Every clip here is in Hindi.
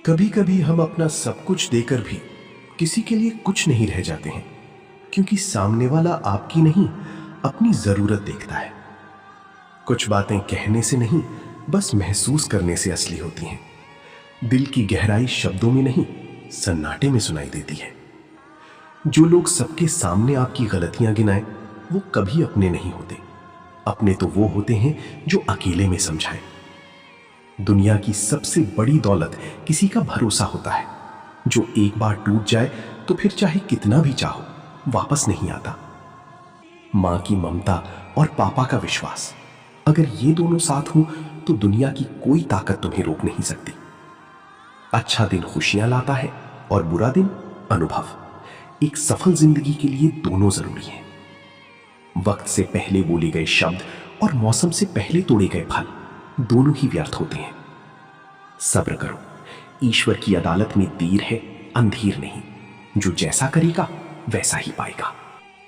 कभी कभी हम अपना सब कुछ देकर भी किसी के लिए कुछ नहीं रह जाते हैं, क्योंकि सामने वाला आपकी नहीं अपनी जरूरत देखता है। कुछ बातें कहने से नहीं, बस महसूस करने से असली होती हैं। दिल की गहराई शब्दों में नहीं, सन्नाटे में सुनाई देती है। जो लोग सबके सामने आपकी गलतियां गिनाएं, वो कभी अपने नहीं होते। अपने तो वो होते हैं जो अकेले में समझाएं। दुनिया की सबसे बड़ी दौलत किसी का भरोसा होता है, जो एक बार टूट जाए तो फिर चाहे कितना भी चाहो वापस नहीं आता। मां की ममता और पापा का विश्वास, अगर ये दोनों साथ हों तो दुनिया की कोई ताकत तुम्हें रोक नहीं सकती। अच्छा दिन खुशियां लाता है और बुरा दिन अनुभव। एक सफल जिंदगी के लिए दोनों जरूरी हैं। वक्त से पहले बोले गए शब्द और मौसम से पहले तोड़े गए फल दोनों ही व्यर्थ होते हैं। सब्र करो, ईश्वर की अदालत में देर है, अंधेर नहीं। जो जैसा करेगा वैसा ही पाएगा।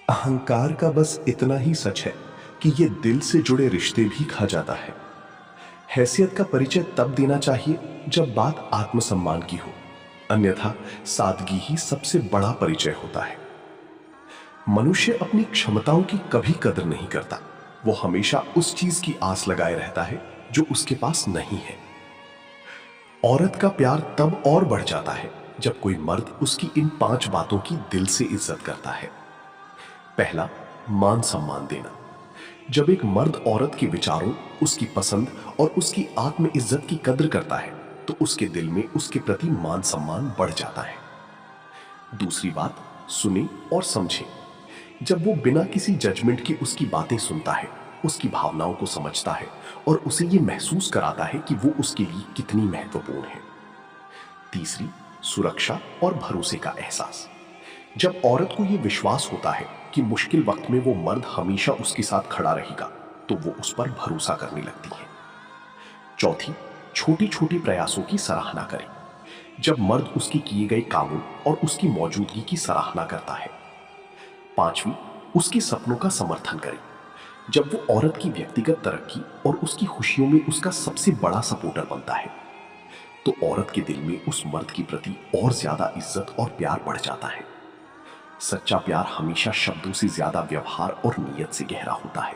अहंकार का बस इतना ही सच है कि ये दिल से जुड़े रिश्ते भी खा जाता है। हैसियत का परिचय तब देना चाहिए जब बात आत्मसम्मान की हो, अन्यथा सादगी ही सबसे बड़ा परिचय होता है। मनुष्य अपनी क्षमताओं की कभी कदर नहीं करता। वो हमेशा उस चीज की आस लगाए रहता है जो उसके पास नहीं है। औरत का प्यार तब और बढ़ जाता है जब कोई मर्द उसकी इन 5 बातों की दिल से इज्जत करता है। पहला, मान सम्मान देना। जब एक मर्द औरत के विचारों, उसकी पसंद और उसकी आत्म इज्जत की कद्र करता है तो उसके दिल में उसके प्रति मान सम्मान बढ़ जाता है। दूसरी बात, सुने और समझे। जब वो बिना किसी जजमेंट की उसकी बातें सुनता है, उसकी भावनाओं को समझता है और उसे ये महसूस कराता है कि वो उसके लिए कितनी महत्वपूर्ण है। तीसरी, सुरक्षा और भरोसे का एहसास। जब औरत को यह विश्वास होता है कि मुश्किल वक्त में वो मर्द हमेशा उसके साथ खड़ा रहेगा तो वो उस पर भरोसा करने लगती है। चौथी, छोटी छोटी प्रयासों की सराहना करें। जब मर्द उसके किए गए कामों और उसकी मौजूदगी की सराहना करता है। पांचवी, उसके सपनों का समर्थन करें। जब वो औरत की व्यक्तिगत तरक्की और उसकी खुशियों में उसका सबसे बड़ा सपोर्टर बनता है तो औरत के दिल में उस मर्द के प्रति और ज्यादा इज्जत और प्यार बढ़ जाता है। सच्चा प्यार हमेशा शब्दों से ज्यादा व्यवहार और नीयत से गहरा होता है।